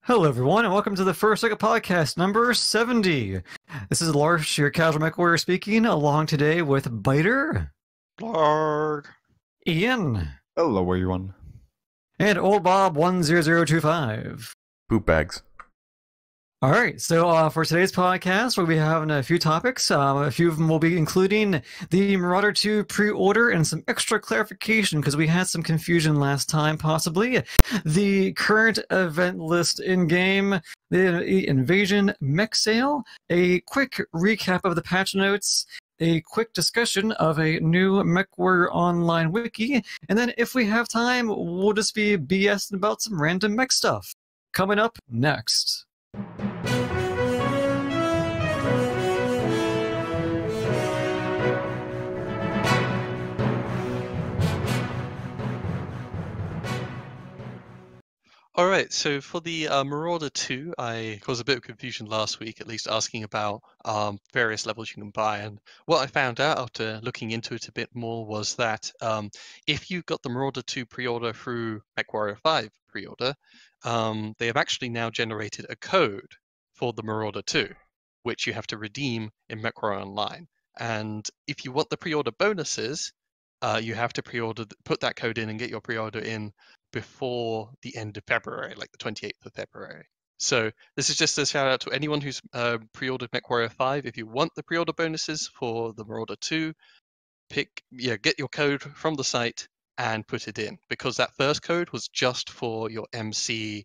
Hello, everyone, and welcome to the First Second Podcast, number 70. This is Lars, your casual Mechwarrior speaking, along today with Biter, Blarg. Ian, Hello, everyone. and Old Bob 10025. Poop bags. All right, so for today's podcast, we'll be having a few topics. A few of them will be including the MARAUDER IIPre-order and some extra clarification because we had some confusion last time, possibly. The current event list in-game, the Invasion Mech sale, a quick recap of the patch notes, a quick discussion of a new Mechwarrior Online Wiki, and then if we have time, we'll just be BSing about some random mech stuff. Coming up next. All right, so for the Marauder 2, I caused a bit of confusion last week, at least asking about various levels you can buy. And what I found out after looking into it a bit more was that if you got the Marauder 2 pre-order through Mechwarrior 5 pre-order, they have actually now generated a code for the Marauder 2, which you have to redeem in Mechwarrior Online. And if you want the pre-order bonuses, you have to pre-order, put that code in and get your pre-order in before the end of February, like the 28th of February. So this is just a shout out to anyone who's pre-ordered Mechwarrior 5. If you want the pre-order bonuses for the Marauder 2, get your code from the site and put it in, because that first code was just for your MC,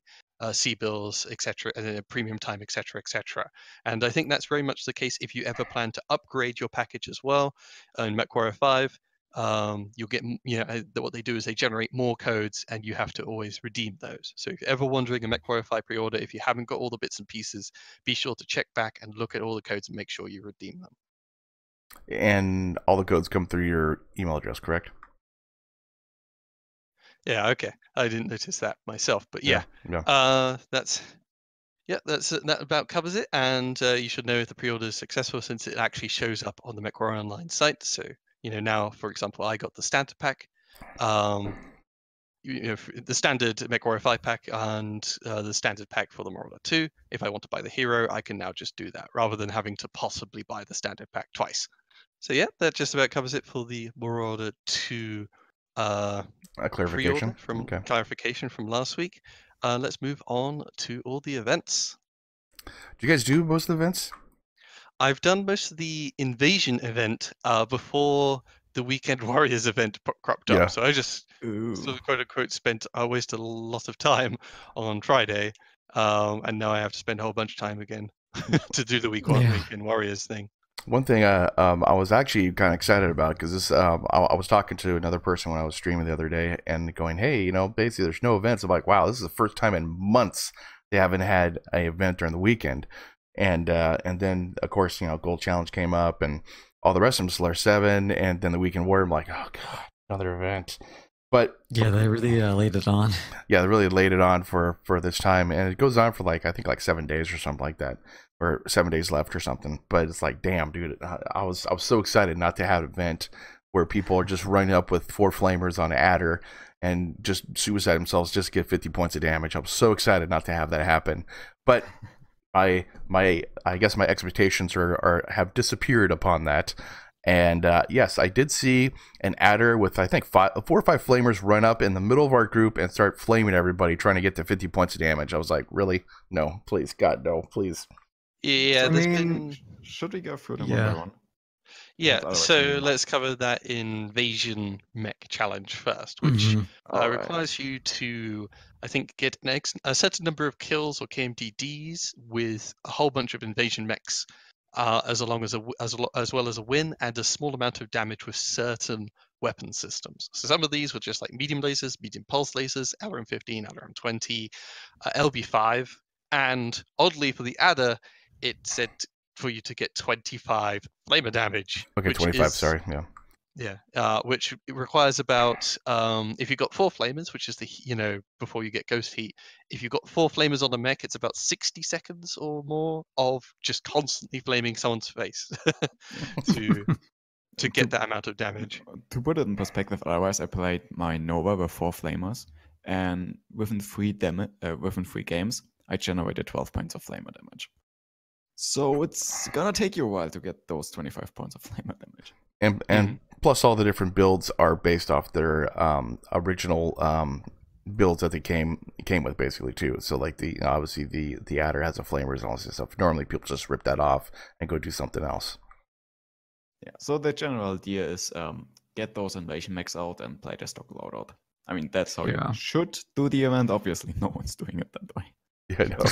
C-bills, etc., and premium time, etc., etc. And I think that's very much the case if you ever plan to upgrade your package as well in Mechwarrior 5. You'll get, what they do is they generate more codes and you have to always redeem those. So if you're ever wondering a Mechwarrior 5 pre-order, if you haven't got all the bits and pieces, be sure to check back and look at all the codes and make sure you redeem them. And all the codes come through your email address, correct? Yeah, okay. I didn't notice that myself, but yeah. That about covers it. And you should know if the pre-order is successful since it actually shows up on the Mechwarrior Online site. So now, for example, I got the standard pack, the standard Mechwarrior 5 pack and the standard pack for the Marauder 2. If I want to buy the hero, I can now just do that rather than having to possibly buy the standard pack twice. So yeah, that just about covers it for the Marauder 2 a clarification clarification from last week. Let's move on to all the events. Do you guys do most of the events? I've done most of the Invasion event before the Weekend Warriors event cropped up. Yeah. So I just sort of quote unquote wasted a lot of time on Friday, and now I have to spend a whole bunch of time again to do the Weekend Warriors thing. One thing I was actually kind of excited about, because this I was talking to another person when I was streaming the other day and going, hey, basically there's no events. I'm like, wow, this is the first time in months they haven't had an event during the weekend. And then of course Gold Challenge came up and all the rest of them, Solaris 7, and then the Weekend Warrior. I'm like, oh god, another event. But yeah, they really laid it on. Yeah, they really laid it on for this time, and it goes on for I think 7 days or something like that, or 7 days left or something. But it's like, damn, dude, I was so excited not to have an event where people are just running up with 4 flamers on Adder and just suicide themselves just to get 50 points of damage. I'm so excited not to have that happen. But I guess my expectations have disappeared upon that. And yes, I did see an Adder with I think 4 or 5 flamers run up in the middle of our group and start flaming everybody, trying to get to 50 points of damage. I was like, really? No, please, God, no, please. Yeah, should we go through them one by one? Yeah, so let's cover that Invasion Mech challenge first, which requires you to, I think, get a certain number of kills or KMDDs with a whole bunch of Invasion Mechs, as well as a win and a small amount of damage with certain weapon systems. So some of these were just like medium lasers, medium pulse lasers, LRM-15, LRM-20, LB5, and oddly for the Adder, it said for you to get 25 flamer damage. Okay, 25, sorry, yeah. Yeah, which requires about, if you've got 4 flamers, which is before you get Ghost Heat, if you've got 4 flamers on a mech, it's about 60 seconds or more of just constantly flaming someone's face to get that amount of damage. To put it in perspective, otherwise I played my Nova with 4 flamers, and within 3 games, I generated 12 points of flamer damage. So it's gonna take you a while to get those 25 points of flamer damage. And plus all the different builds are based off their original builds that they came with basically too. So like obviously the adder has a flamer and all this stuff. Normally people just rip that off and go do something else. Yeah, so the general idea is get those invasion mechs out and play the stock loadout. I mean, that's how you should do the event. Obviously, no one's doing it that way. Yeah, no.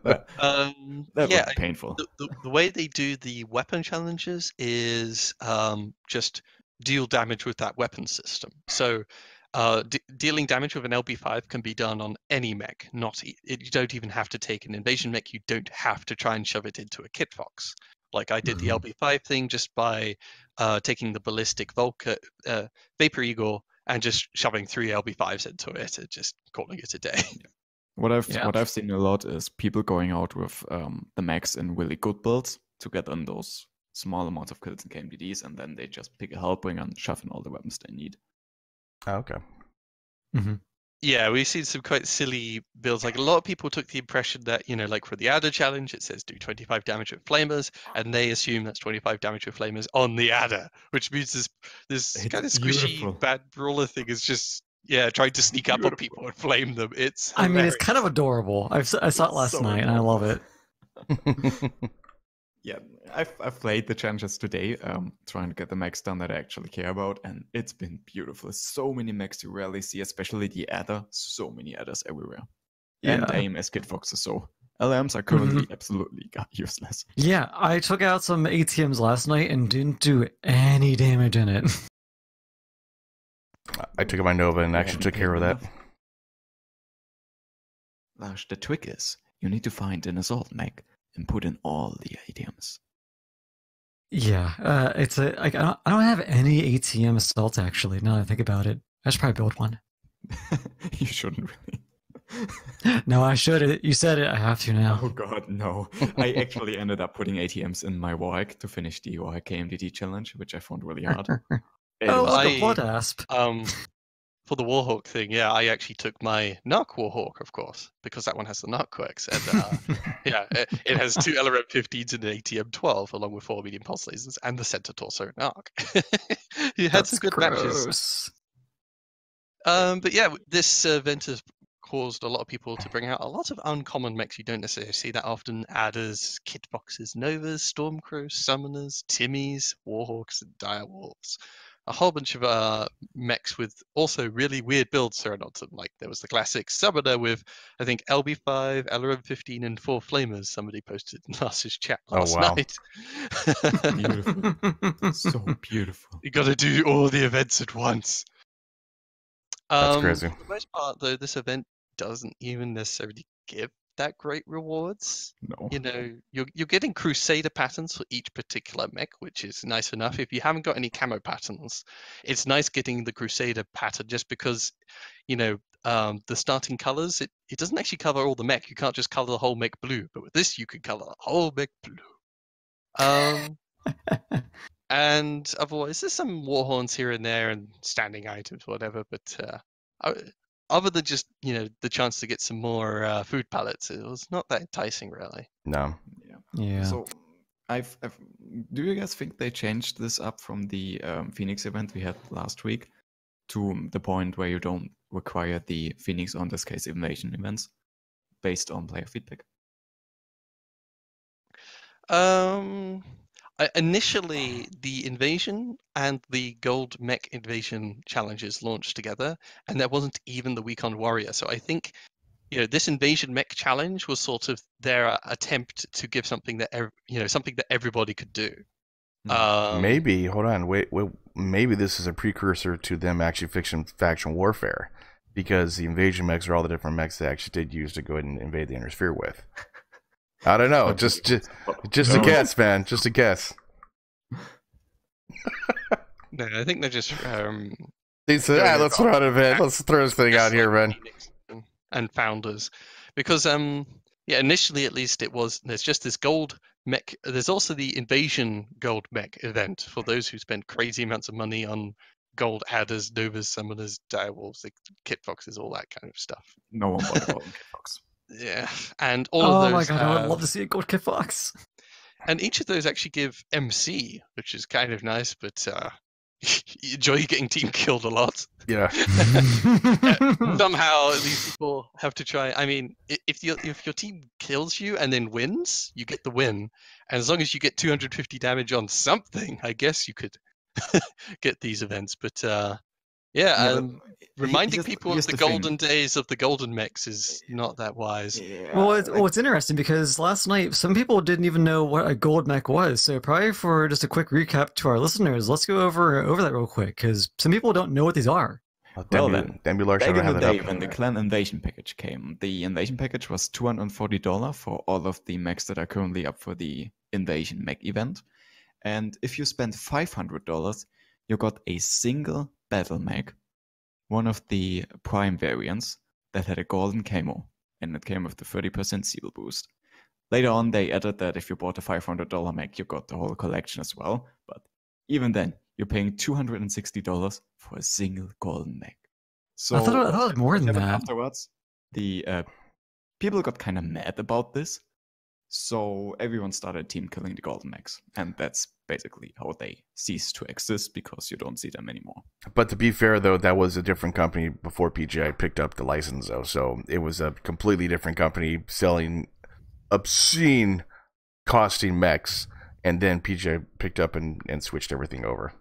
that would be painful. The way they do the weapon challenges is just deal damage with that weapon system. So dealing damage with an LB5 can be done on any mech. You don't even have to take an invasion mech. You don't have to try and shove it into a kit fox. Like I did the LB5 thing just by taking the ballistic Vapor Eagle and just shoving 3 LB5s into it and just calling it a day. What I've seen a lot is people going out with the mechs in really good builds to get on those small amounts of kills and KMDDs, and then they just pick a Hellbringer and shove in all the weapons they need. Oh, okay. Yeah, we've seen some quite silly builds. Like a lot of people took the impression that, like for the adder challenge, it says do 25 damage with flamers, and they assume that's 25 damage with flamers on the adder, which means this kind of squishy bad brawler thing is just trying to sneak up on people and flame them. It's hilarious. I mean, it's kind of adorable. I saw it last night and I love it. Yeah, I've played the challenges today, trying to get the mechs done that I actually care about, and it's been beautiful. So many mechs you rarely see, especially the adder. So many adders everywhere. And aim as kit foxes, so LMs are currently absolutely useless. Yeah, I took out some ATMs last night and didn't do any damage in it. I took out my Nova and actually took care of that. Lars, the trick is, you need to find an assault mech and put in all the ATMs. Yeah, I don't have any ATM assault actually. Now that I think about it, I should probably build one. You shouldn't really. No, I should. You said it. I have to now. Oh god, no! I actually ended up putting ATMs in my Warhack to finish the Warhack KMDT challenge, which I found really hard. Look, a blood asp. For the Warhawk thing, I actually took my Narc Warhawk, of course, because that one has the Narc quirks, and it has 2 LRM-15s and an ATM-12, along with 4 medium pulse lasers and the center torso Narc. It had some good matches. But yeah, this event has caused a lot of people to bring out a lot of uncommon mechs you don't necessarily see that often: adders, kit boxes, novas, stormcrows, summoners, timmies, warhawks, and direwolves. A whole bunch of mechs with also really weird builds thrown onto them. Like there was the classic summoner with, I think, LB5, LRM-15, and 4 flamers. Somebody posted in Lars's chat last night. Beautiful. So beautiful. You got to do all the events at once. That's crazy. For the most part, though, this event doesn't even necessarily give that great rewards. No. You're getting Crusader patterns for each particular mech, which is nice enough. If you haven't got any camo patterns, it's nice getting the Crusader pattern just because, the starting colors, it doesn't actually cover all the mech. You can't just color the whole mech blue, but with this you can color the whole mech blue. And otherwise there's some warhorns here and there and standing items, whatever, but other than just the chance to get some more food pallets, it was not that enticing, really. No. Yeah. So, do you guys think they changed this up from the Phoenix event we had last week to the point where you don't require the Phoenix, or in this case, invasion events, based on player feedback? Initially, the invasion and the gold mech invasion challenges launched together, and there wasn't even the week on warrior. So I think, this invasion mech challenge was sort of their attempt to give something that something that everybody could do. Maybe hold on, wait. Maybe this is a precursor to them actually fixing faction warfare, because the invasion mechs are all the different mechs they actually did use to go ahead and invade the inner sphere with. I don't know. Just a guess, man. Just a guess. No, I think they're just. They said, let's throw out an event. Let's throw this thing out here, man. And founders, because initially at least there's just this gold mech. There's also the invasion gold mech event for those who spend crazy amounts of money on gold adders, novas, summoners, direwolves, kit foxes, all that kind of stuff. No one bought a golden kit fox. Yeah, and all Oh of my those god, I would have, love to see a gold kit box. and each of those actually give MC, which is kind of nice, but you enjoy getting team killed a lot. Yeah. Somehow these people have to try. I mean, if your team kills you and then wins, you get the win, and as long as you get 250 damage on something, I guess you could get these events. But yeah, but reminding people of here's the thing. golden days of the golden mechs is not that wise. Yeah, Well, it's interesting because last night some people didn't even know what a gold mech was. So probably for just a quick recap to our listeners, let's go over that real quick because some people don't know what these are. Well then, Demulars, I back don't in the have day it up. when the clan invasion package came, the invasion package was $240 for all of the mechs that are currently up for the invasion mech event. And if you spent $500, you got a single battle mech, one of the prime variants that had a golden camo, and it came with the 30% seal boost. Later on, they added that if you bought a $500 mech, you got the whole collection as well. But even then, you're paying $260 for a single golden mech. So I thought it was more than that. afterwards, the people got kind of mad about this. So everyone started team killing the golden mechs. And that's basically how they ceased to exist because you don't see them anymore. But to be fair, though, that was a different company before PGI picked up the license, though. So it was a completely different company selling obscene costing mechs. And then PGI picked up and switched everything over.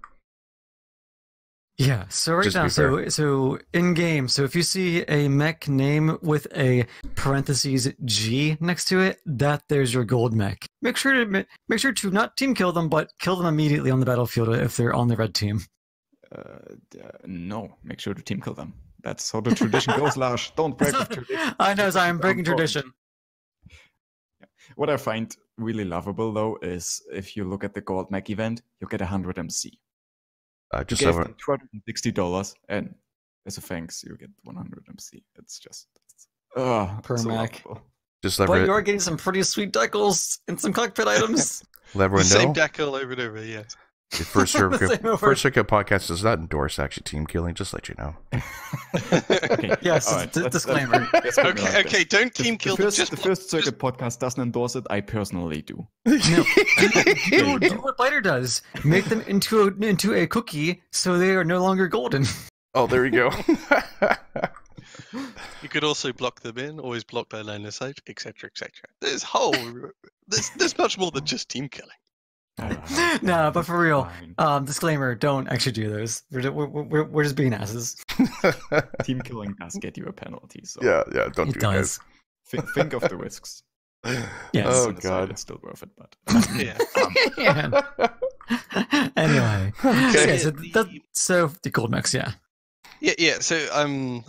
Yeah, so right Just to now, be fair. so in game, so if you see a mech name with a parentheses G next to it, there's your gold mech. Make sure to not team kill them, but kill them immediately on the battlefield if they're on the red team. No, make sure to team kill them. That's how the tradition goes, Lars. Don't break the tradition. I know, so I'm breaking tradition. What I find really lovable, though, is if you look at the gold mech event, you get 100 MC. Just you over them $260, and as a thanks, you get 100 MC. It's just Per so mech. lovable. just But lever you're getting some pretty sweet decals and some cockpit items. lever Same no. decal over and over, yes. The First Circuit, Same over. First Circuit podcast does not endorse actually team killing. Just let you know. Okay. Yes, all right, disclaimer. let's put it like Okay, this. don't team kill them. The First Circuit podcast doesn't endorse it. I personally do. No, do what Biter does. Make them into a cookie so they are no longer golden. Oh, there you go. You could also block them in, always block their line of sight, etc., etc. There's much more than just team killing. No, but for real, Fine. disclaimer: don't actually do those. We're just being asses. Team killing does get you a penalty. So yeah, don't It do does. think of the risks. Yes. Oh On the side, god. it's still worth it, but Yeah. Yeah. Anyway, Okay. so the gold mechs, yeah. Yeah. So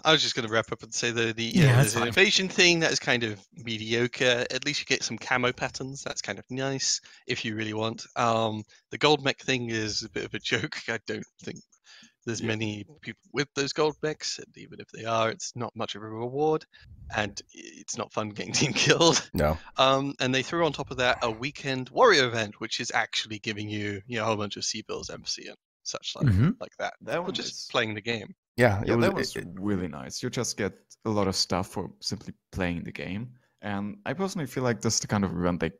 I was just going to wrap up and say that Yeah, that's there's an fine. invasion thing that is kind of mediocre. At least you get some camo patterns. That's kind of nice if you really want. The gold mech thing is a bit of a joke. I don't think there's many people with those gold mechs, and even if they are, it's not much of a reward, and it's not fun getting team killed. No. And they threw on top of that a weekend warrior event, which is actually giving you a whole bunch of C-bills, MC, and such like that. that Or one just is playing the game. Yeah, Yeah, that was really nice. You just get a lot of stuff for simply playing the game. And I personally feel like this is the kind of event they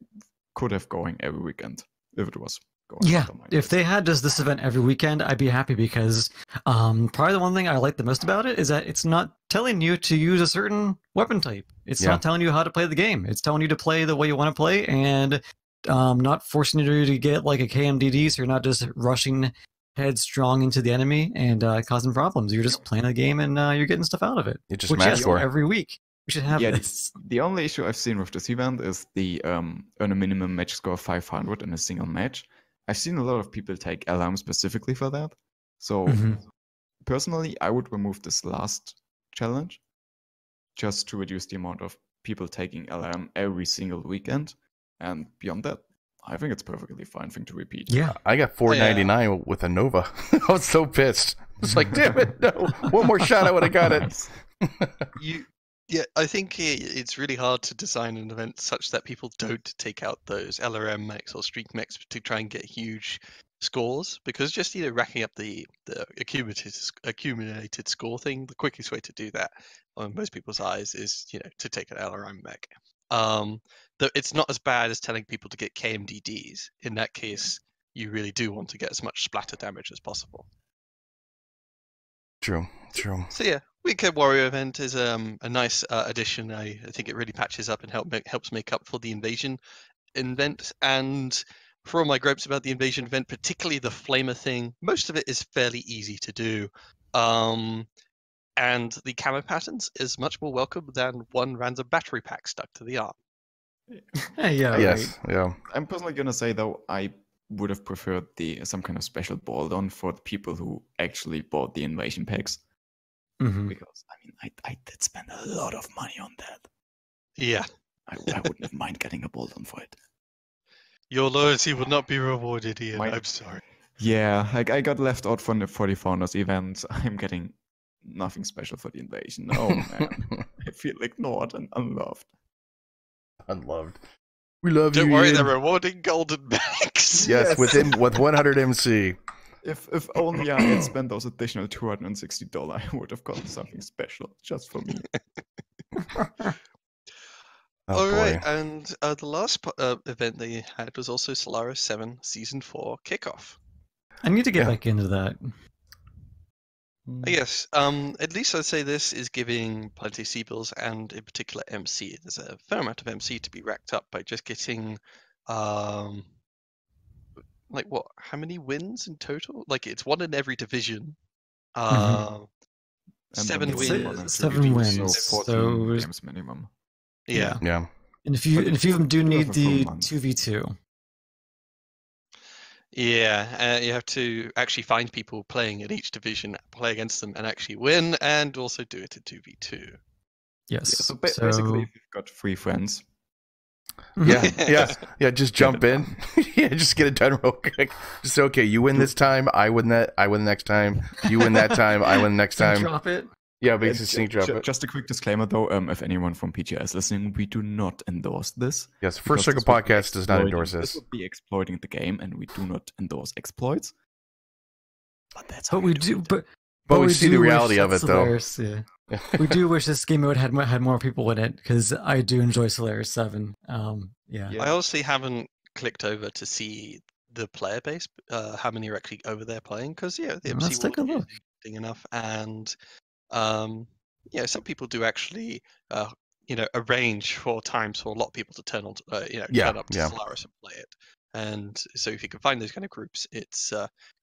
could have going every weekend if it was going. Yeah, on my if list. they had just this event every weekend, I'd be happy because probably the one thing I like the most about it is that it's not telling you to use a certain weapon type. It's Yeah. not telling you how to play the game. It's telling you to play the way you want to play and not forcing you to get like a KMDD, so you're not just rushing headstrong into the enemy and causing problems. You're just playing the game and you're getting stuff out of it. It just Which, match yes, score. every week we should have Yeah, this. the only issue I've seen with this event is the earn a minimum match score of 500 in a single match. I've seen a lot of people take alarm specifically for that. So Mhm. personally, I would remove this last challenge just to reduce the amount of people taking alarm every single weekend. And beyond that, I think it's perfectly fine thing to repeat. Yeah. I got $4.99 with a Nova. I was so pissed. It's like, damn it, no. One more shot, I would have got it. I think it's really hard to design an event such that people don't take out those LRM mechs or streak mechs to try and get huge scores, because just racking up the accumulated score thing, the quickest way to do that on most people's eyes is to take an LRM mech. Though it's not as bad as telling people to get KMDDs. In that case, you really do want to get as much splatter damage as possible. True. So yeah, Weekend Warrior event is a nice addition. I think it really patches up and helps make up for the invasion event. And for all my gripes about the invasion event, particularly the flamer thing, most of it is fairly easy to do. And the camo patterns is much more welcome than one random battery pack stuck to the arm. Yeah. Yes. Right. Yeah. I'm personally gonna say though, I would have preferred some kind of special bolt-on for the people who actually bought the invasion packs. Mm-hmm. Because I did spend a lot of money on that. Yeah. I wouldn't have mind getting a bolt-on for it. Your loyalty will not be rewarded, Ian. I'm sorry. Yeah, I got left out from the 40 Founders event. I'm getting nothing special for the invasion. Oh man, I feel ignored and unloved. Unloved. We love Don't you. worry, Ian. they're rewarding golden bags. Yes, with 100 MC. If only I had spent those additional $260, I would have gotten something special just for me. All right, and the last event they had was also Solaris 7 Season 4 Kickoff. I need to get back into that. Yes, at least I'd say this is giving plenty of C-bills and in particular MC. There's a fair amount of MC to be racked up by just getting, like what? How many wins in total? Like it's one in every division. And 7 then wins. 7 wins. So 14 games minimum. Yeah. Yeah. And a few of them do need for the full month. 2v2. Yeah, you have to actually find people playing in each division, play against them, and actually win, and also do it in 2v2. Yes. So basically, if you've got 3 friends, Yeah. Just jump in. Yeah, just get it done real quick. Just okay. You win this time. I win that. I win the next time. You win that time. I win the next time. Drop it. Yeah, basically sneak drop it. Just a quick disclaimer though, if anyone from PGI is listening, we do not endorse this. Yes, First because Circle this would be Podcast does not endorse This this. would be exploiting the game, and we do not endorse exploits. But that's But we do. But we see do the wish reality of that it, though. Solaris, yeah. We do wish this game mode had more people in it, because I do enjoy Solaris 7. Yeah. I honestly haven't clicked over to see the player base, how many are actually over there playing, because the MC Let's take a world is look. interesting enough, and some people do actually arrange for times for a lot of people to turn on turn up to Solaris and play it. And so if you can find those kind of groups, it's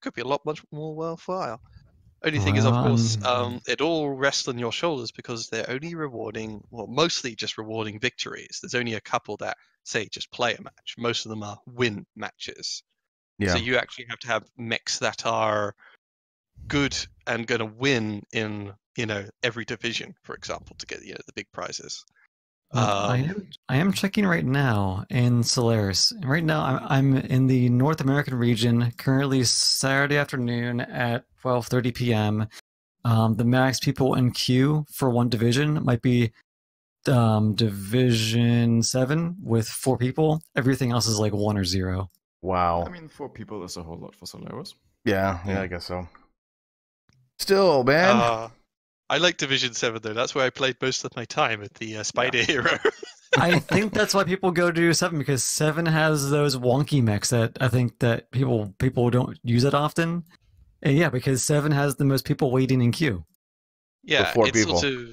could be a lot much more worthwhile. Only thing is, of course, it all rests on your shoulders because they're only rewarding, well, mostly just rewarding victories. There's only a couple that say just play a match. Most of them are win matches. Yeah. So you actually have to have mechs that are good and going to win in every division, for example, to get the big prizes. I am checking right now in Solaris. Right now, I'm in the North American region. Currently, Saturday afternoon at 12:30 p.m. The max people in queue for one division might be Division 7 with 4 people. Everything else is like 1 or 0. Wow. I mean, 4 people is a whole lot for Solaris. Yeah, I guess so. Still, man. I like Division 7 though. That's where I played most of my time at the Spider Hero. I think that's why people go to 7, because 7 has those wonky mechs that I think that people don't use it often. And yeah, because 7 has the most people waiting in queue. Yeah, For 4 it's people. sort of,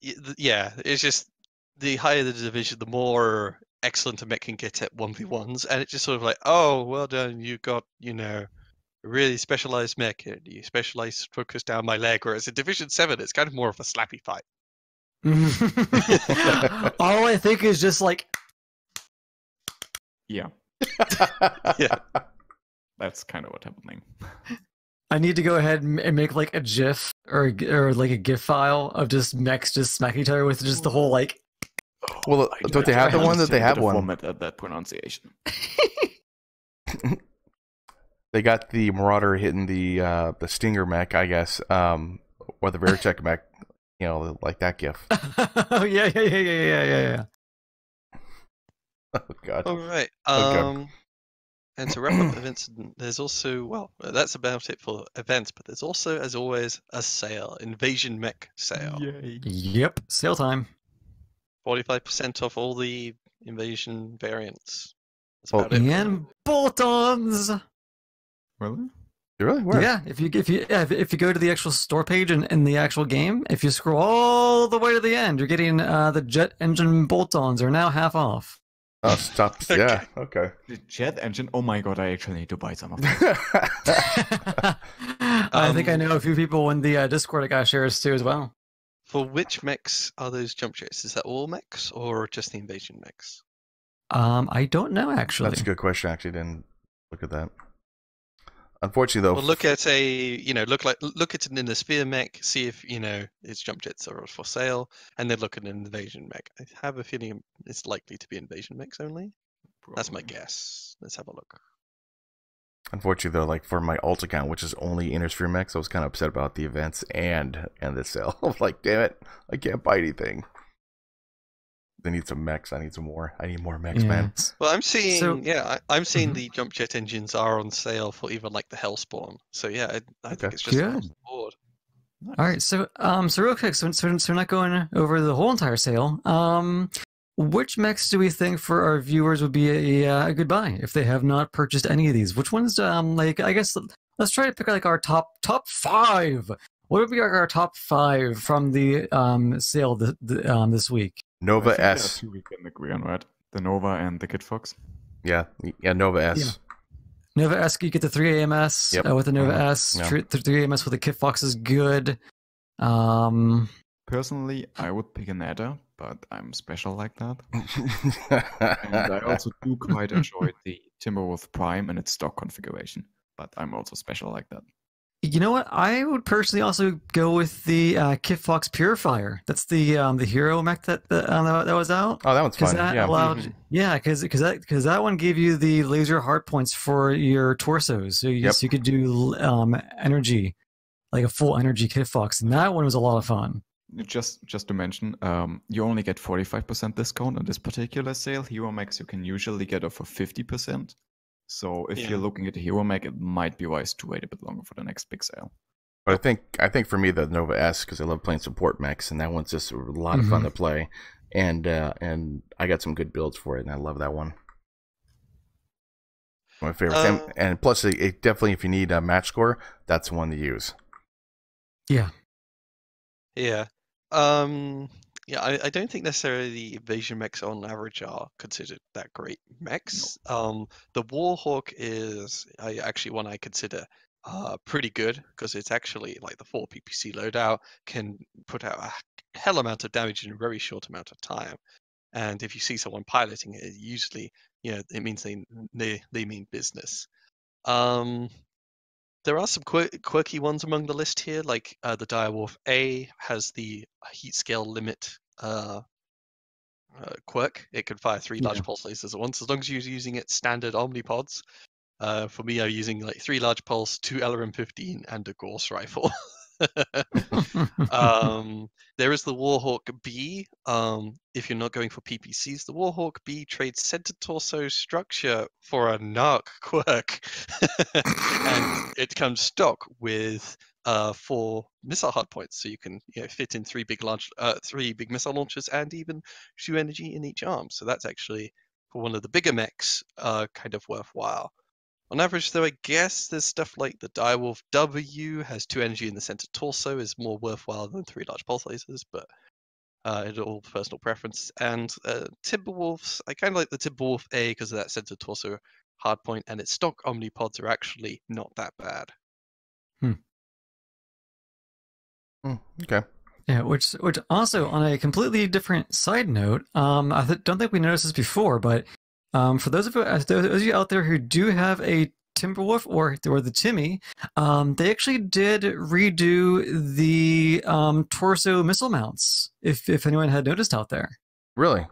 it's just the higher the division, the more excellent a mech can get at 1v1s, and it's just sort of like, oh, well done, you got, a really specialized mech, and you specialized focus down my leg, whereas in Division 7, it's kind of more of a slappy fight. All I think is just like... Yeah. Yeah. That's kind of what's happening. I need to go ahead and make like a GIF or like a GIF file of just mechs just smacking each other with just the whole like... Well, don't they have the one that they have one? Format at that pronunciation. They got the Marauder hitting the Stinger mech, I guess, or the Veritech mech, like that GIF. Oh yeah. Oh god. All right. Okay. And to wrap up events, there's also, well, that's about it for events, but there's also, as always, a sale, Invasion Mech sale. Yay. Yep, sale time. 45% off all the Invasion variants. That's Oh, about it. And bolt-ons. Really? It really works. Yeah, if you go to the actual store page in the actual game, if you scroll all the way to the end, you're getting the jet engine bolt-ons are now half off. Oh, stop. Okay. Yeah. Okay. The jet engine? Oh my god, I actually need to buy some of them. I think I know a few people in the Discord that got shares too as well. For which mechs are those jump jets? Is that all mechs or just the Invasion mechs? I don't know actually. That's a good question. I actually didn't look at that. Unfortunately, though, Well, look at look at an Innisphere mech, see if its jump jets are for sale, and then look at an Invasion mech. I have a feeling it's likely to be Invasion mechs only. That's my Probably. guess. Let's have a look. unfortunately though, like for my alt account, which is only Innisphere Mechs, I was kind of upset about the events and the sale. I was like, damn it, I can't buy anything. They need some mechs. I need some more. I need more mechs, man. Well, I'm seeing, So- I'm seeing Mhm. the jump jet engines are on sale for even like the Hellspawn. So yeah, I Okay. think it's just across Good. the board. Nice. All right, so real quick, so we're not going over the whole entire sale. Which mechs do we think for our viewers would be a good buy if they have not purchased any of these? Which ones? Like I guess let's try to pick like our top 5. What would be our top 5 from the sale this week? I Nova think there are S. two we can agree on, right? The Nova and the Kid Fox. Yeah, Nova S. Yeah. Nova S, you get the 3 AMS Yep. with the Nova Mhm. S. Yeah. 3 AMS with the Kit Fox is good. Personally, I would pick an Adder, but I'm special like that. And I also do quite enjoy the Timberwolf Prime and its stock configuration, but I'm also special like that. You know what? I would personally also go with the Kit Fox Purifier. That's the hero mech that was out. Oh, that one's Because fun. that Yeah. allowed, Mhm. yeah, because that one gave you the laser hard points for your torsos, so Yep. you could do energy, like a full energy Kit Fox, and that one was a lot of fun. Just to mention, you only get 45% discount on this particular sale. Hero mechs you can usually get for 50%. So if Yeah. you're looking at a hero mech, it might be wise to wait a bit longer for the next big sale. But I think for me the Nova S, because I love playing support mechs, and that one's just a lot of fun to play, and I got some good builds for it, and I love that one. My favorite, and plus it definitely, if you need a match score, that's one to use. Yeah. Yeah. I don't think necessarily the invasion mechs on average are considered that great mechs. The Warhawk is actually one I consider pretty good because it's actually like the 4 PPC loadout can put out a hell amount of damage in a very short amount of time. And if you see someone piloting it, usually it means they mean business. There are some quirky ones among the list here, like the Direwolf A has the heat scale limit quirk. It can fire 3 large pulse lasers at once, as long as you're using it standard omnipods. For me, I'm using like 3 large pulse, 2 LRM-15, and a Gauss rifle. There is the Warhawk B. If you're not going for PPCs, the Warhawk B trades center torso structure for a narc quirk, and it comes stock with 4 missile hardpoints, so you can fit in 3 big missile launchers and even 2 energy in each arm. So that's actually, for one of the bigger mechs, kind of worthwhile. On average, though, I guess there's stuff like the Direwolf W has 2 energy in the center torso, is more worthwhile than 3 large pulse lasers, but it's all personal preference. And Timberwolves, I kind of like the Timberwolf A because of that center torso hardpoint, and its stock omnipods are actually not that bad. Okay. Yeah, which also on a completely different side note, I don't think we noticed this before, but for those of you out there who do have a Timberwolf or the Timmy, they actually did redo the torso missile mounts. If anyone had noticed out there. Really?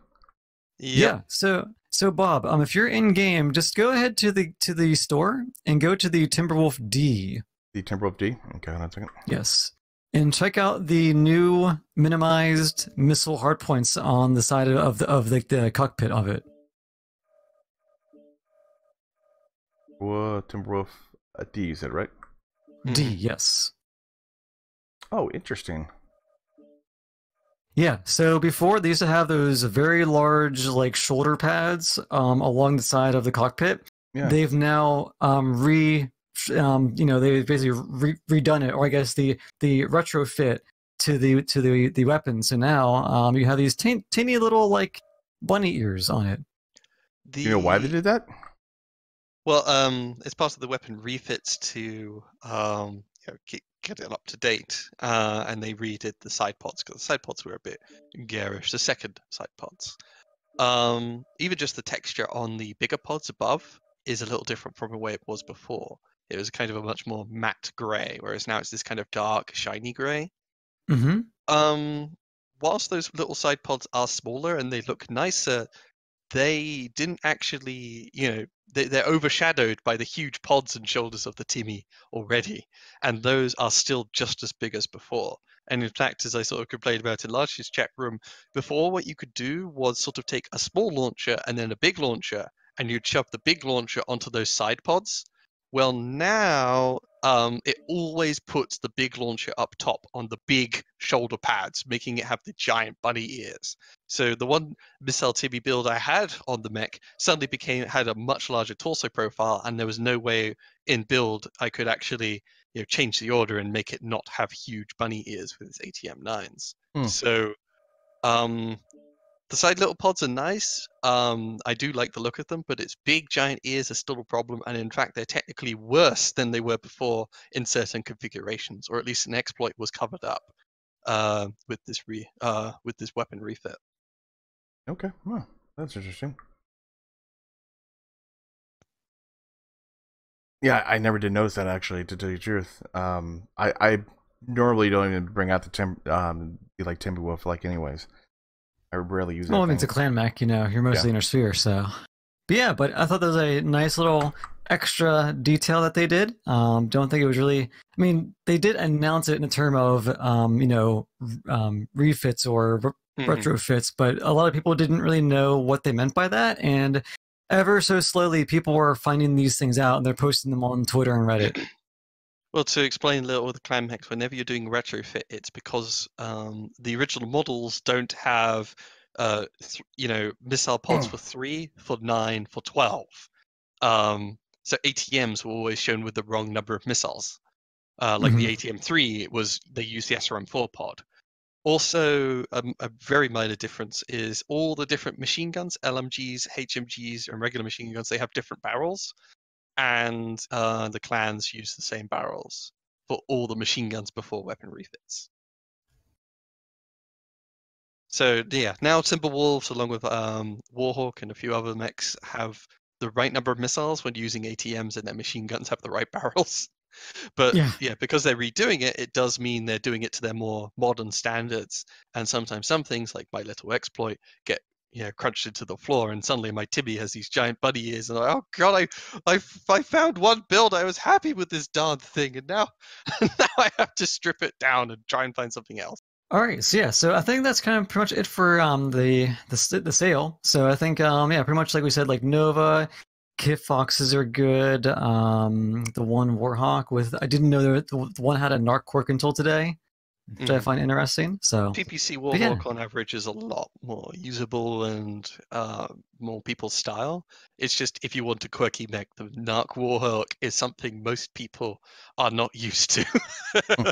Yep. Yeah. So Bob, if you're in game, just go ahead to the store and go to the Timberwolf D. The Timberwolf D? Okay, hold on a second. Yes. And check out the new minimized missile hardpoints on the side of the cockpit of it. Timberwolf D, you said, right? D, Mhm. yes. Oh, interesting. Yeah, so before they used to have those very large like shoulder pads along the side of the cockpit. Yeah. They've now they've basically redone it, or I guess the retrofit to the weapon. So now you have these teeny little like bunny ears on it. You know why they did that? Well, it's part of the weapon refits to get it up to date, and they redid the side pods because the side pods were a bit garish. The second side pods, even just the texture on the bigger pods above is a little different from the way it was before. It was kind of a much more matte gray, whereas now it's this kind of dark, shiny gray. Mm-hmm. Whilst those little side pods are smaller and they look nicer, they didn't actually, they're overshadowed by the huge pods and shoulders of the Timmy already, and those are still just as big as before. And in fact, as I sort of complained about in last year's chat room, before what you could do was sort of take a small launcher and then a big launcher, and you'd shove the big launcher onto those side pods. Well, now it always puts the big launcher up top on the big shoulder pads, making it have the giant bunny ears. So the one missile Timmy build I had on the mech suddenly had a much larger torso profile, and there was no way in build I could actually change the order and make it not have huge bunny ears with its ATM-9s. So the side little pods are nice. I do like the look of them, but its big giant ears are still a problem, and in fact they're technically worse than they were before in certain configurations, or at least an exploit was covered up with this weapon refit. Okay, well, that's interesting. Yeah, I never did notice that actually. To tell you the truth, I normally don't even bring out the Timberwolf like anyways. I rarely use that. Well, I mean, it's a clan mech, you're mostly inner sphere, so. But yeah, but I thought that was a nice little extra detail that they did. Don't think it was really. I mean, they did announce it in the term of refits or retrofits, but a lot of people didn't really know what they meant by that, and ever so slowly, people were finding these things out, and they're posting them on Twitter and Reddit. Well, to explain a little with the clan mechs, whenever you're doing retrofit, it's because the original models don't have, missile pods for 3, for 9, for 12. So ATMs were always shown with the wrong number of missiles. Like the ATM-3, they used the SRM-4 pod. Also, a very minor difference is all the different machine guns, LMGs, HMGs, and regular machine guns, they have different barrels. And the clans use the same barrels for all the machine guns before weapon refits. So yeah, now Timberwolves, along with Warhawk and a few other mechs, have the right number of missiles when using ATMs, and their machine guns have the right barrels. But yeah, because they're redoing it, it does mean they're doing it to their more modern standards. And sometimes some things, like my little exploit, get crunched into the floor, and suddenly my Timmy has these giant bunny ears, and oh god, I found one build, I was happy with this darn thing, and now I have to strip it down and try and find something else. All right, so yeah, so I think that's kind of pretty much it for the sale. So I think pretty much like we said, like Nova, Kit Foxes are good. The one Warhawk I didn't know the one had a narc quirk until today, which I find interesting. So PPC Warhawk on average is a lot more usable and more people's style. It's just if you want a quirky mech, the narc Warhawk is something most people are not used to.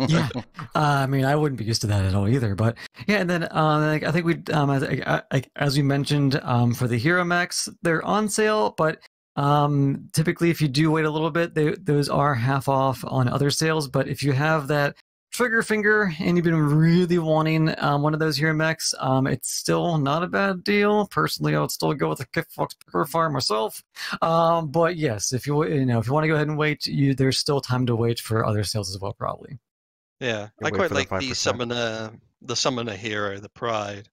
Yeah, I mean, I wouldn't be used to that at all either. But yeah, and then I think we, as we mentioned, for the hero mechs, they're on sale, but typically if you do wait a little bit, those are half off on other sales. But if you have that trigger finger and you've been really wanting one of those hero mechs, it's still not a bad deal. Personally, I would still go with the Kit Fox Purifier myself. But yes, if you want to go ahead and wait, there's still time to wait for other sales as well, probably. Yeah, I quite like the summoner hero, the Pride.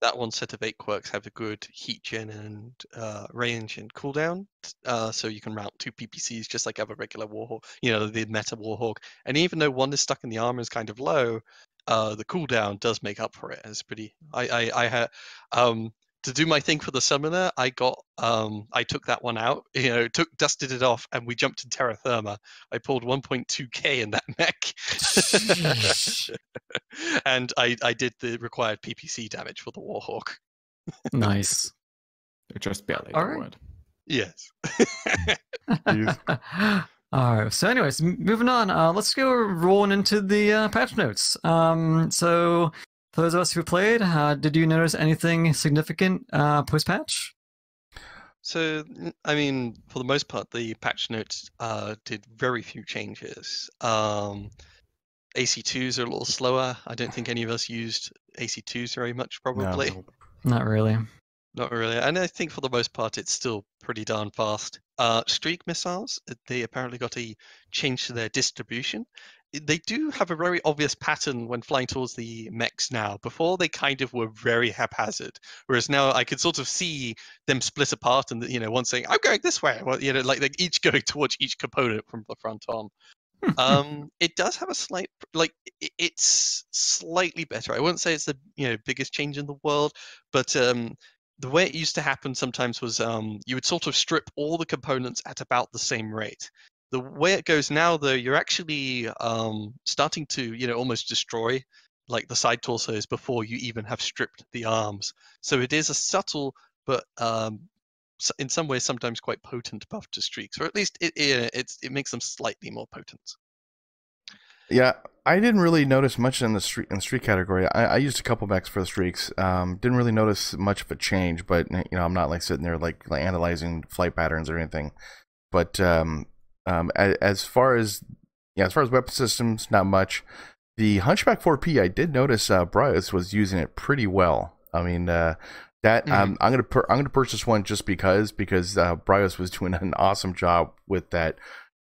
That one set of 8 quirks have a good heat gen and range and cooldown, so you can mount 2 PPCs just like other regular Warhawk, the meta Warhawk. And even though one is stuck in the armor is kind of low, the cooldown does make up for it. It's pretty. to do my thing for the summoner, I took that one out, dusted it off, and we jumped in Terra Therma. I pulled 1.2k in that mech. And I did the required PPC damage for the Warhawk. Nice. Just barely. All right. Word. Yes. All right. So, anyways, moving on. Let's go rolling into the patch notes. So, for those of us who played, did you notice anything significant post-patch? So, I mean, for the most part, the patch notes did very few changes. AC2s are a little slower. I don't think any of us used AC2s very much, probably. No. Not really. Not really. And I think for the most part, it's still pretty darn fast. Streak missiles, they apparently got a change to their distribution. They do have a very obvious pattern when flying towards the mechs now. Before, they kind of were very haphazard, whereas now I could sort of see them split apart, and one saying, "I'm going this way," well, like they're each going towards each component from the front on. It does have a slight, it's slightly better. I wouldn't say it's the biggest change in the world, but the way it used to happen sometimes was you would sort of strip all the components at about the same rate. The way it goes now, though, you're actually starting to almost destroy like the side torsos before you even have stripped the arms. So it is a subtle but in some ways sometimes quite potent buff to streaks, or at least it makes them slightly more potent. Yeah, I didn't really notice much in the streak category. I used a couple mechs for the streaks. Didn't really notice much of a change, but I'm not like sitting there like analyzing flight patterns or anything. But as far as weapon systems, not much. The Hunchback 4P, I did notice Bryos was using it pretty well. I mean, I'm gonna purchase one just because Bryos was doing an awesome job with that.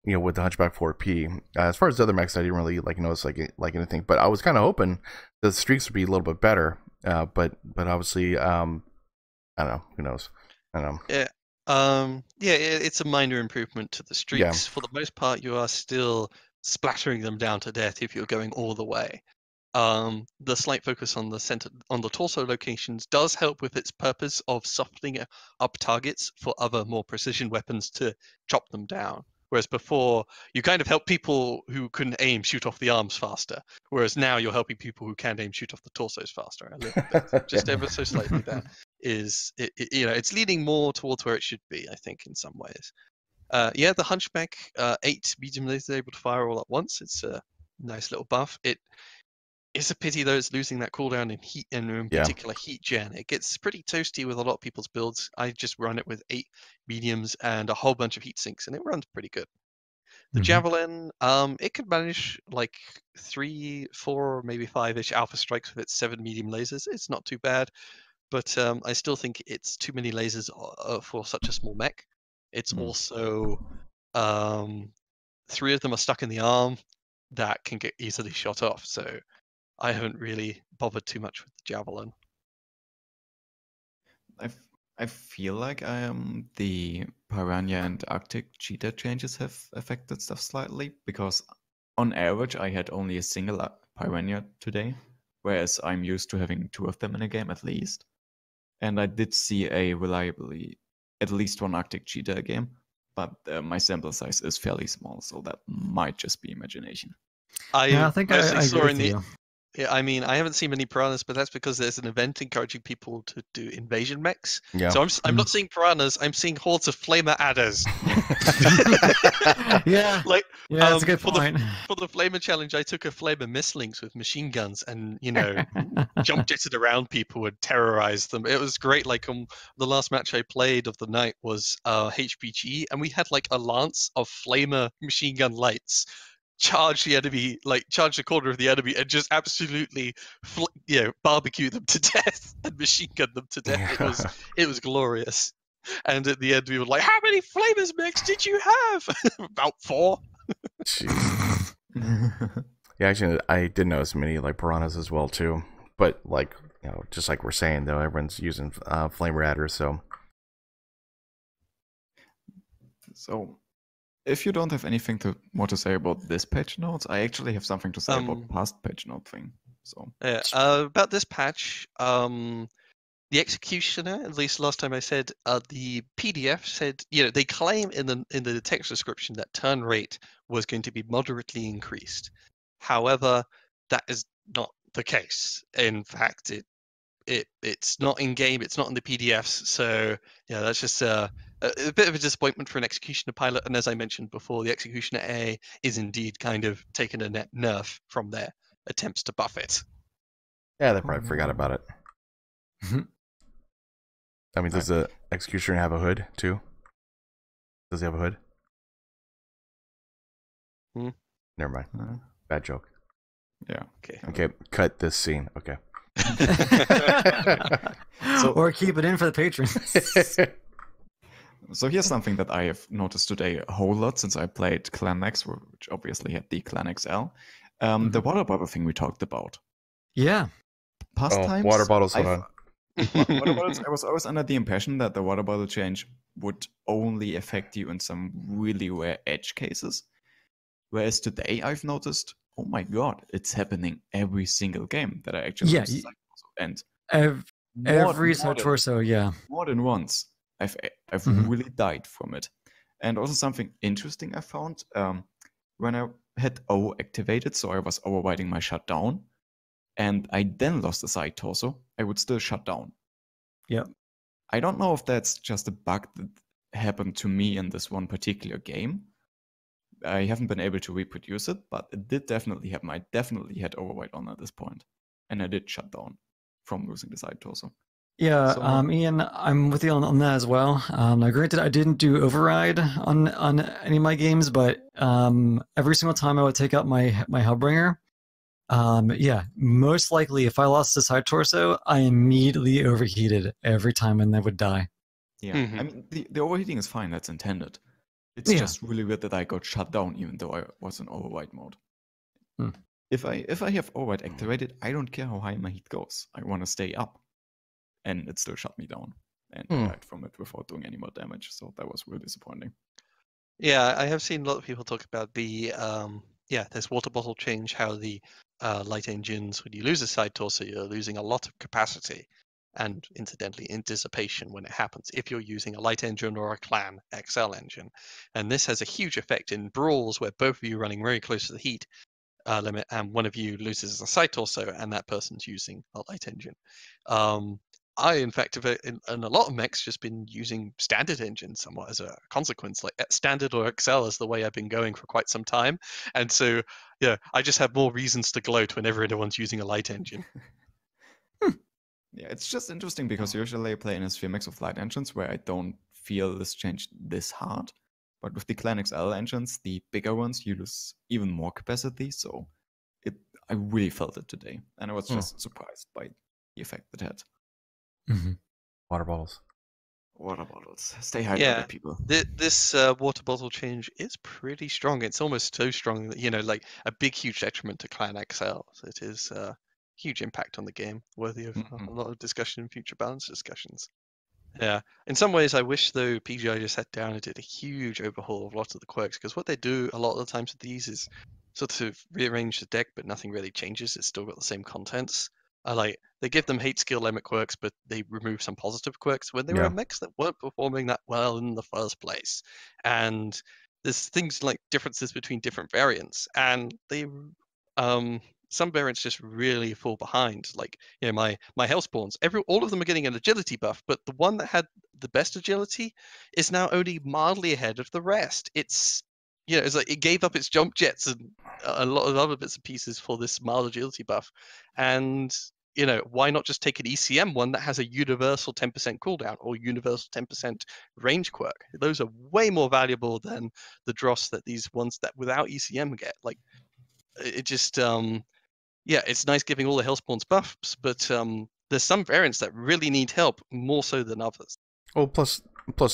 With the Hunchback 4P. As far as the other mechs, I didn't really notice like anything, but I was kind of hoping the streaks would be a little bit better. But obviously, I don't know. Who knows? I don't know. Yeah. It's a minor improvement to the streaks. Yeah. For the most part, you are still splattering them down to death if you're going all the way. The slight focus on the torso locations does help with its purpose of softening up targets for other more precision weapons to chop them down. Whereas before, you kind of help people who couldn't aim shoot off the arms faster. Whereas now you're helping people who can aim shoot off the torsos faster a little bit. Just ever so slightly. That is, it's leaning more towards where it should be, I think, in some ways. The Hunchback, 8 medium lasers able to fire all at once. It's a nice little buff. It's a pity though it's losing that cooldown in heat, and in particular heat gen. It gets pretty toasty with a lot of people's builds. I just run it with 8 mediums and a whole bunch of heat sinks, and it runs pretty good. The Javelin, it could manage like 3, 4, maybe 5-ish alpha strikes with its 7 medium lasers. It's not too bad, but I still think it's too many lasers for such a small mech. It's also 3 of them are stuck in the arm that can get easily shot off. So I haven't really bothered too much with the Javelin. I feel like the Piranha and Arctic Cheetah changes have affected stuff slightly, because on average I had only a single Piranha today, whereas I'm used to having 2 of them in a game at least. And I did see a reliably at least 1 Arctic Cheetah a game, but my sample size is fairly small, so that might just be imagination. I think I agree with you. Yeah, I mean, I haven't seen many piranhas, but that's because there's an event encouraging people to do invasion mechs. Yeah. So I'm not seeing piranhas, I'm seeing hordes of flamer adders. Yeah. That's a good point. For the flamer challenge, I took a flamer mislinks with machine guns and, jump jetted around people and terrorized them. It was great. Like the last match I played of the night was HBG, and we had like a lance of flamer machine gun lights charge the enemy, charge the corner of the enemy, and just absolutely, barbecue them to death and machine gun them to death. Yeah. It was glorious. And at the end, we were like, "How many flamers mechs did you have?" About 4. Yeah, actually, I did notice many piranhas as well too. But just like we're saying though, everyone's using flamer adders, so. If you don't have anything more to say about this patch notes, I actually have something to say about past patch note thing. So about this patch, the executioner, at least last time I said, the PDF said, they claim in the text description that turn rate was going to be moderately increased. However, that is not the case. In fact, it's not in game, it's not in the PDFs. So yeah, that's just a bit of a disappointment for an executioner pilot. And as I mentioned before, the executioner A is indeed kind of taken a net nerf from their attempts to buff it. Yeah, they probably forgot about it. I mean, does the executioner have a hood too? Does he have a hood? Never mind. Bad joke. Yeah. Okay. Cut this scene. Okay. Or keep it in for the patrons. So here's something that I have noticed today a whole lot since I played Clan Mechs, which obviously had the Clan XL. The water bottle thing we talked about. Yeah. Past times. Water bottles. Hold on. Water bottles, I was always under the impression that the water bottle change would only affect you in some really rare edge cases. Whereas today I've noticed, oh my god, it's happening every single game that I actually use side torso. And every side torso, yeah. More than once. I've really died from it. And also something interesting I found, when I had O activated, so I was overriding my shutdown, and I then lost the side torso, I would still shut down. Yep. I don't know if that's just a bug that happened to me in this one particular game. I haven't been able to reproduce it, but it did definitely happen. I definitely had override on at this point, and I did shut down from losing the side torso. Yeah, so, Ian, I'm with you on that as well. Now, granted, I didn't do override on any of my games, but every single time I would take out my Hellbringer, yeah, most likely if I lost the side torso, I immediately overheated every time and I would die. Yeah, I mean, the overheating is fine, that's intended. It's just really weird that I got shut down even though I was in override mode. If I have override activated, I don't care how high my heat goes. I want to stay up. And it still shut me down and died from it without doing any more damage. So that was really disappointing. Yeah, I have seen a lot of people talk about the there's water bottle change, how the light engines, when you lose a side torso, you're losing a lot of capacity, and incidentally in dissipation when it happens, if you're using a light engine or a Clan XL engine. And this has a huge effect in brawls where both of you are running very close to the heat limit, and one of you loses a side torso and that person's using a light engine. I, in fact, have in a lot of mechs just been using standard engines somewhat as a consequence, like standard or XL is the way I've been going for quite some time. And so, yeah, I just have more reasons to gloat whenever anyone's using a light engine. Yeah, it's just interesting because usually I play in a sphere mix of light engines where I don't feel this change this hard. But with the Clan XL engines, the bigger ones, you lose even more capacity. So I really felt it today. And I was just surprised by the effect it had. Water bottles. Stay hydrated, people. This water bottle change is pretty strong. It's almost so strong that, like a big, huge detriment to Clan XL. So it is a huge impact on the game, worthy of a lot of discussion in future balance discussions. Yeah. In some ways, I wish, though, PGI just sat down and did a huge overhaul of lots of the quirks, because what they do a lot of the times with these is sort of rearrange the deck, but nothing really changes. It's still got the same contents. They give them hate skill limit quirks, but they remove some positive quirks when they were mechs that weren't performing that well in the first place. And there's things like differences between different variants, and they some variants just really fall behind. Like, my Hellspawns, all of them are getting an agility buff, but the one that had the best agility is now only mildly ahead of the rest. It's like it gave up its jump jets and a lot of other bits and pieces for this mild agility buff. And why not just take an ECM one that has a universal 10% cooldown or universal 10% range quirk? Those are way more valuable than the dross that these ones that without ECM get. Like, it just it's nice giving all the Hellspawns buffs, but there's some variants that really need help more so than others. Well, plus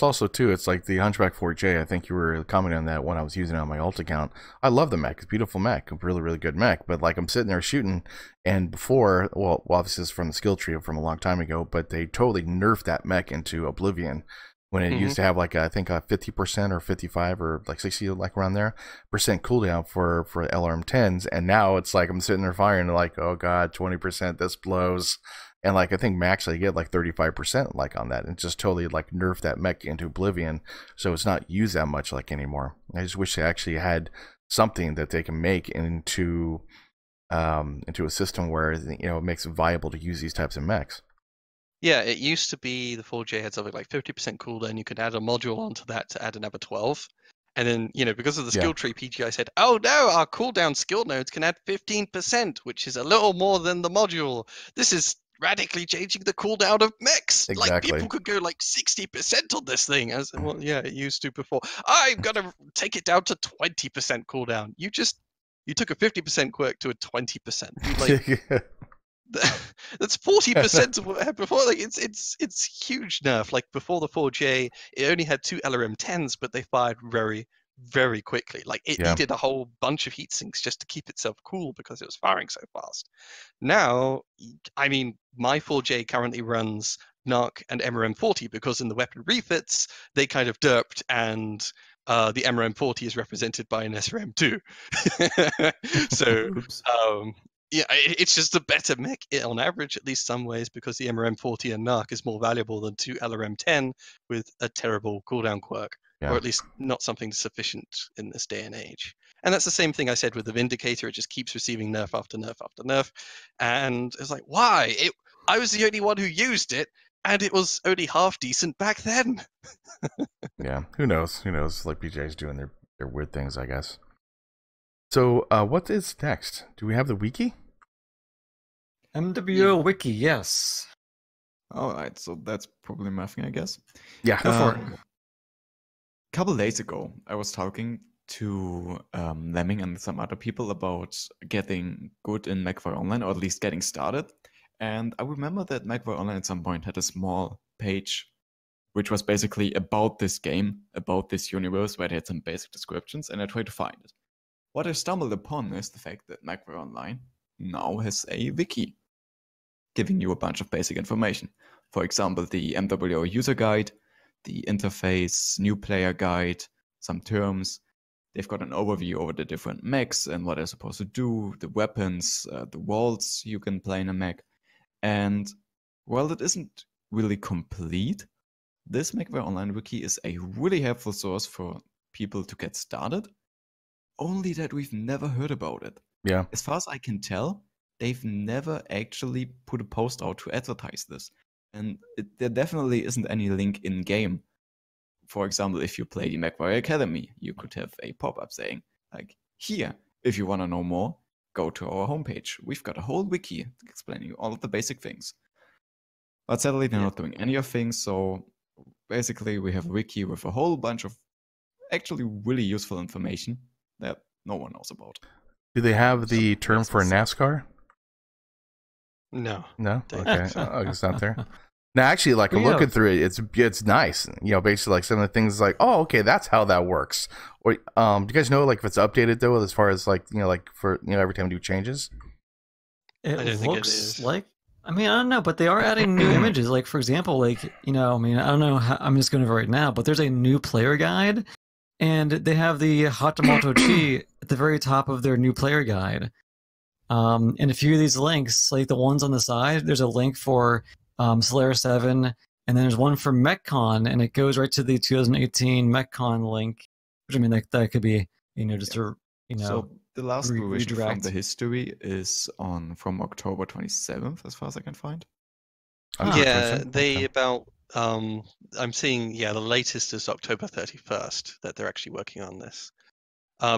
also too, it's like the Hunchback 4J. I think you were commenting on that when I was using it on my alt account. I love the mech; it's a beautiful mech, a really, really good mech. But like, I'm sitting there shooting, and before, well, obviously it's from the skill tree from a long time ago, but they totally nerfed that mech into oblivion when it used to have like I think a 50% or 55 or like 60, like around there percent cooldown for LRM 10s, and now it's like I'm sitting there firing like, oh god, 20%, this blows. And like I think max they get like 35% like on that, and just totally like nerf that mech into oblivion, so it's not used that much like anymore. I just wish they actually had something that they can make into a system where it makes it viable to use these types of mechs. Yeah, it used to be the 4J had something like 50% cooldown. You could add a module onto that to add another 12. And then, because of the skill tree, PGI said, oh no, our cooldown skill nodes can add 15%, which is a little more than the module. This is radically changing the cooldown of mechs. Exactly. Like, people could go like 60% on this thing. Well, yeah, it used to before. I'm going to take it down to 20% cooldown. You took a 50% quirk to a 20%. Like, that's 40% of what had before. Like, it's huge nerf. Like, before the 4J, it only had 2 LRM-10s, but they fired very, very quickly. Like, it needed a whole bunch of heat sinks just to keep itself cool because it was firing so fast. Now, I mean, my 4J currently runs NARC and MRM-40 because in the weapon refits, they kind of derped, and the MRM-40 is represented by an SRM-2. So, yeah, it's just a better mech on average, at least some ways, because the MRM-40 and NARC is more valuable than 2 LRM-10 with a terrible cooldown quirk, or at least not something sufficient in this day and age. And that's the same thing I said with the Vindicator. It just keeps receiving nerf after nerf after nerf. And it's like, why? I was the only one who used it, and it was only half decent back then. Yeah, who knows? Who knows? Like BJ's doing their weird things, I guess. So, what is next? Do we have the wiki? MWO Wiki, yes. All right, so that's probably my thing, I guess. Yeah, Go for it. A couple days ago, I was talking to Lemming and some other people about getting good in Mechwarrior Online, or at least getting started. And I remember that Mechwarrior Online at some point had a small page which was basically about this game, about this universe, where they had some basic descriptions, and I tried to find it. What I stumbled upon is the fact that Mechwarrior Online now has a wiki, giving you a bunch of basic information. For example, the MWO user guide, the interface, new player guide, some terms. They've got an overview over the different mechs and what they're supposed to do, the weapons, the walls you can play in a mech. And while it isn't really complete, this Mechwarrior Online wiki is a really helpful source for people to get started, only that we've never heard about it. Yeah. As far as I can tell, they've never actually put a post out to advertise this. And there definitely isn't any link in-game. For example, if you play the Mechwarrior Academy, you could have a pop-up saying, like, here, if you want to know more, go to our homepage. We've got a whole wiki explaining all of the basic things. But sadly, they're not doing any of things, so basically we have a wiki with a whole bunch of actually really useful information that no one knows about. Do they have the term for NASCAR? No. No? Okay. Oh, it's not there. Now, actually, like, looking through it, it's nice. Basically, like, some of the things like, oh, okay, that's how that works. Or, do you guys know, like, if it's updated, though, as far as, like, like, for, every time you do changes? It looks like, I don't know, but they are adding new images. Like, for example, like, I don't know how, I'm just going over right now, but there's a new player guide, and they have the Hatamoto Chi at the very top of their new player guide. And a few of these links, like the ones on the side, there's a link for Solaris 7, and then there's one for MechCon, and it goes right to the 2018 MechCon link, which that could be, just a, So the last revision from redirect. the history is from October 27th, as far as I can find. Yeah, they about I'm seeing the latest is October 31st that they're actually working on this.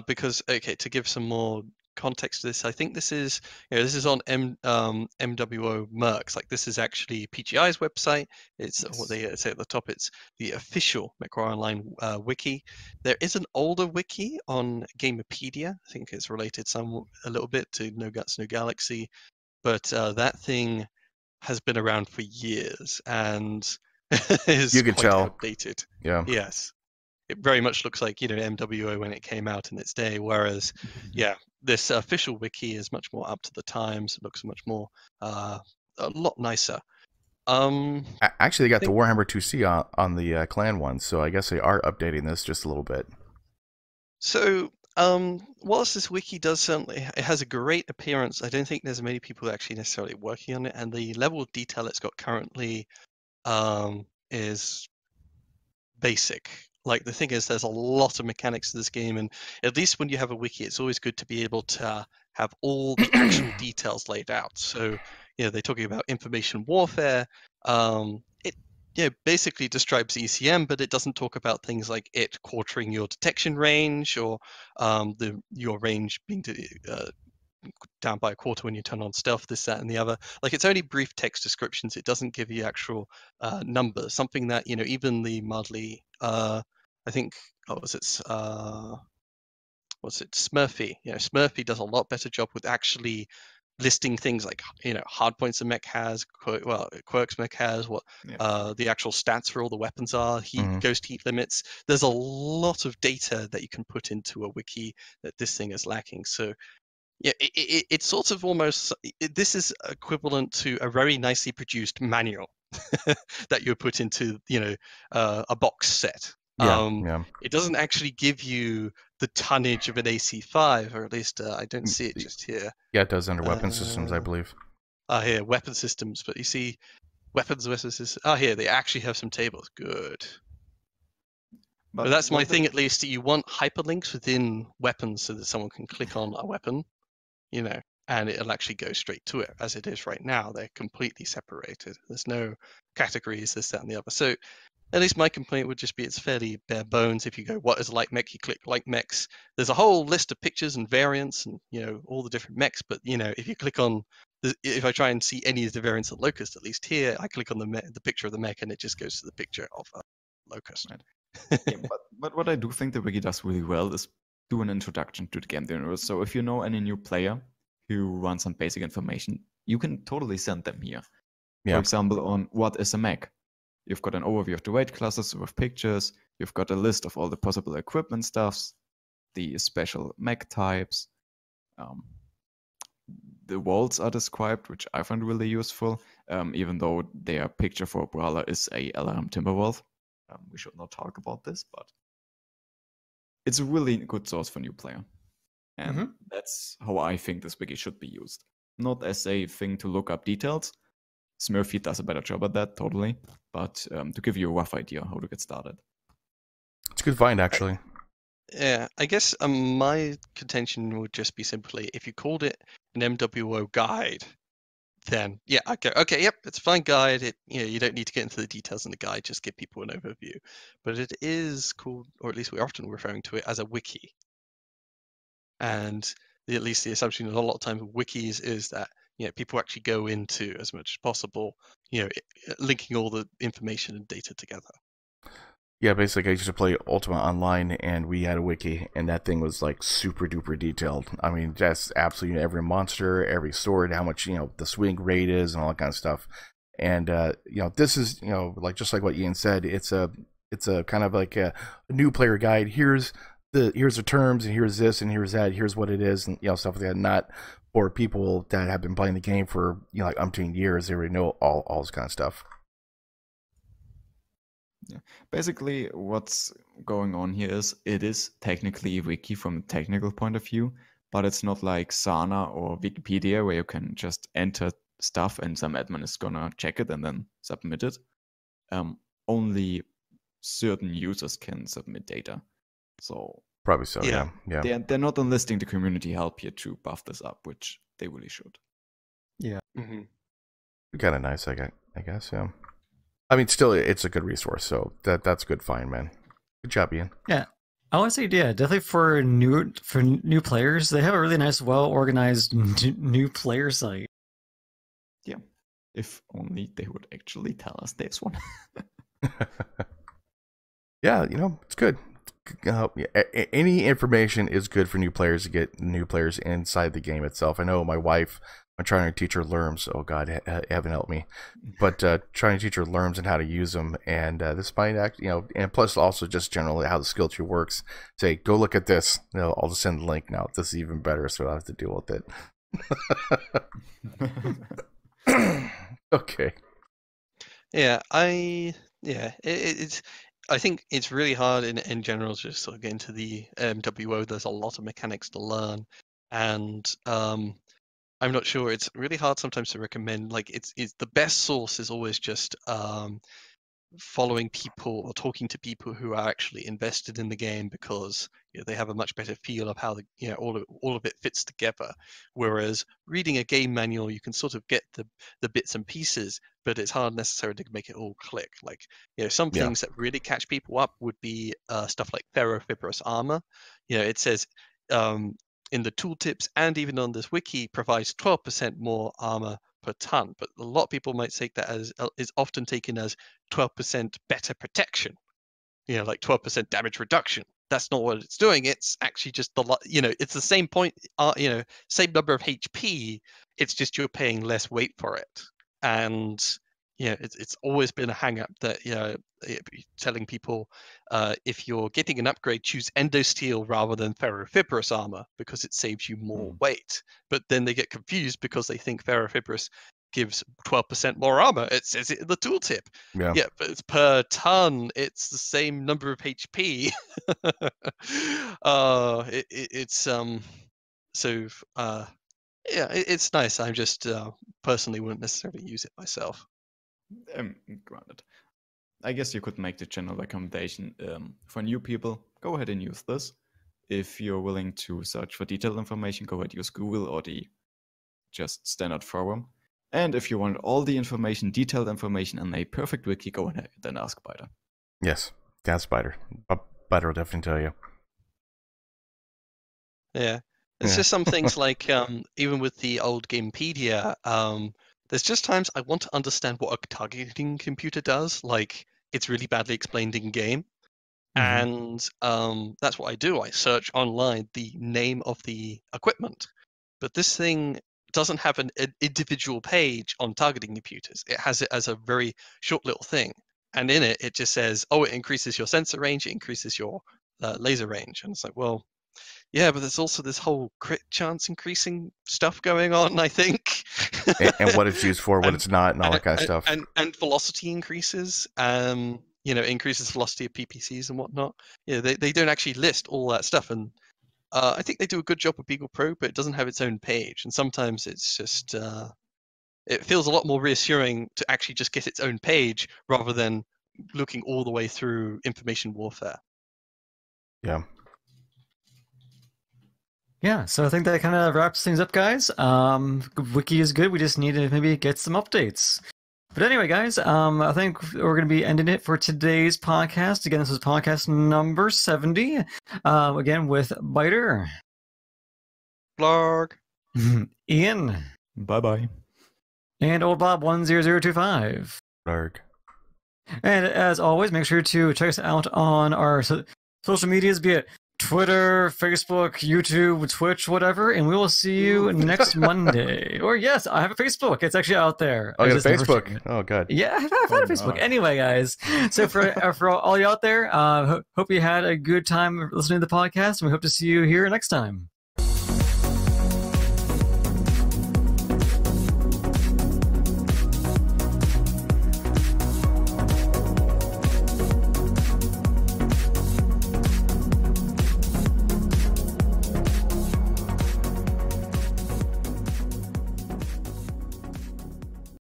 Because to give some more context to this, I think this is on MWO Mercs. Like, this is actually PGI's website. It's what they say at the top. It's the official Mechwarrior Online wiki. There is an older wiki on Gamepedia. I think it's related a little bit to No Guts, No Galaxy, but that thing has been around for years and is quite outdated. Yeah. Yes. It very much looks like MWO when it came out in its day, whereas this official wiki is much more up to the times. It looks much more a lot nicer. Actually, they got the Warhammer 2C on the clan one, so I guess they are updating this just a little bit. So Whilst this wiki does certainly, it has a great appearance, I don't think there's many people actually necessarily working on it, and the level of detail it's got currently is basic. Like, the thing is, there's a lot of mechanics to this game, and at least when you have a wiki, it's always good to be able to have all the actual details laid out. So, they're talking about information warfare. It basically describes ECM, but it doesn't talk about things like it quartering your detection range or your range being down by a quarter when you turn on stealth, this, that, and the other. Like, it's only brief text descriptions. It doesn't give you actual numbers. Something that even the mildly, I think, what's it, Smurfy? Smurfy does a lot better job with actually listing things like hard points the mech has, quirks mech has, what the actual stats for all the weapons are, ghost heat limits. There's a lot of data that you can put into a wiki that this thing is lacking. So yeah, it's sort of almost, this is equivalent to a very nicely produced manual that you put into a box set. It doesn't actually give you the tonnage of an AC5, or at least I don't see it just here. Yeah, it does under weapon systems, I believe. Here, weapon systems, but you see weapons systems. Here, they actually have some tables. Good. But that's my thing, at least. You want hyperlinks within weapons so that someone can click on a weapon, and it'll actually go straight to it. As it is right now, they're completely separated. There's no categories, this, that, and the other. So at least my complaint would just be it's fairly bare bones. If you go, what is like mech? You click like mechs. There's a whole list of pictures and variants and, all the different mechs. But, if you click on, if I try and see any of the variants of Locust, at least here, I click on the picture of the mech and it just goes to the picture of Locust. Right. Yeah, but what I do think the wiki does really well is do an introduction to the game universe. So if you know any new player who wants some basic information, you can totally send them here. For example, on what is a mech. You've got an overview of the weight classes with pictures. You've got a list of all the possible equipment stuffs, the special mech types. The walls are described, which I find really useful, even though their picture for a brawler is a LRM Timberwolf. We should not talk about this, but it's a really good source for new player. And that's how I think this wiki should be used. Not as a thing to look up details. Smurfy does a better job at that, totally. But to give you a rough idea how to get started. It's a good find, actually. Yeah, I guess my contention would just be simply, if you called it an MWO guide, then yeah, okay, yep, it's a fine guide. You don't need to get into the details in the guide, just give people an overview. But it is called, or at least we're often referring to it as a wiki. And at least the assumption a lot of times with wikis is that people actually go into as much as possible, linking all the information and data together. Yeah, basically, I used to play Ultima Online, and we had a wiki, and that thing was like super duper detailed. I mean, just absolutely every monster, every sword, how much the swing rate is, and all that kind of stuff. And this is like just like what Ian said, it's a kind of like a new player guide. Here's the terms, and here's this, and here's that, here's what it is, and stuff like that. Not for people that have been playing the game for like umpteen years. They already know all this kind of stuff. Yeah. Basically, what's going on here is it is technically a wiki from a technical point of view, but it's not like Sana or Wikipedia where you can just enter stuff and some admin is gonna check it and then submit it. Only certain users can submit data. So probably so. Yeah. They're not enlisting the community help here to buff this up, which they really should. Yeah. Kind of nice, I guess. Yeah. I mean, still, it's a good resource, so that's a good find, man. Good job, Ian. Yeah, I want to say, definitely for new players, they have a really nice, well-organized new player site. Yeah, if only they would actually tell us there's one. Yeah, it's good. Any information is good for new players to get new players inside the game itself. I know my wife, I'm trying to teach her lerms. Oh God, heaven help me! But trying to teach her lerms and how to use them, and this might act, and plus also just generally how the skill tree works. Say, go look at this. I'll just send the link now. This is even better, so I don't have to deal with it. Okay. Yeah, it's I think it's really hard in general to just sort of get into the MWO. There's a lot of mechanics to learn, and I'm not sure. It's really hard sometimes to recommend. Like, it's the best source is always just following people or talking to people who are actually invested in the game, because they have a much better feel of how all of it fits together. Whereas reading a game manual, you can sort of get the bits and pieces, but it's hard necessarily to make it all click. Like, some things that really catch people up would be stuff like ferrofibrous armor. It says in the tooltips and even on this wiki, provides 12% more armor per ton, but a lot of people might take that as is often taken as 12% better protection, like 12% damage reduction. That's not what it's doing. It's actually just it's the same point, same number of HP. It's just you're paying less weight for it. And it's always been a hang up that telling people if you're getting an upgrade, choose endosteel rather than ferrofibrous armor because it saves you more weight. But then they get confused because they think ferrofibrous gives 12% more armor. It says it in the tooltip. Yeah, but it's per ton. It's the same number of HP. It's nice. I'm just personally wouldn't necessarily use it myself. Granted. I guess you could make the general recommendation for new people. Go ahead and use this. If you're willing to search for detailed information, go ahead, use Google or the just standard forum. And if you want all the information, detailed information, and a perfect wiki, go ahead and ask Spider. Yes, that's Spider. Spider will definitely tell you. Yeah. It's just some things like, even with the old Gamepedia, there's just times I want to understand what a targeting computer does. Like, it's really badly explained in game. And that's what I do. I search online the name of the equipment. But this thing doesn't have an individual page on targeting computers. It has it as a very short little thing. And in it, it just says, it increases your sensor range, it increases your laser range. And it's like, well, yeah, but there's also this whole crit chance increasing stuff going on, I think. and what it's used for, what it's not, and all that kind of stuff. And velocity increases, increases velocity of PPCs and whatnot. They don't actually list all that stuff. And I think they do a good job with Beagle Pro, but it doesn't have its own page. And sometimes it's just, it feels a lot more reassuring to actually just get its own page rather than looking all the way through information warfare. Yeah. Yeah, so I think that kind of wraps things up, guys. Wiki is good. We just need to maybe get some updates. But anyway, guys, I think we're going to be ending it for today's podcast. Again, this is podcast number 70. Again, with Biter. Blarg. Ian. Bye-bye. And Old Bob 10025. Blarg. And as always, make sure to check us out on our social medias, be it Twitter, Facebook, YouTube, Twitch, whatever, and we will see you next Monday. Or yes, I have a Facebook. It's actually out there. Oh, you have a Facebook? Oh, God. Yeah, I've had a Facebook. Anyway, guys, so for all you out there, hope you had a good time listening to the podcast, and we hope to see you here next time.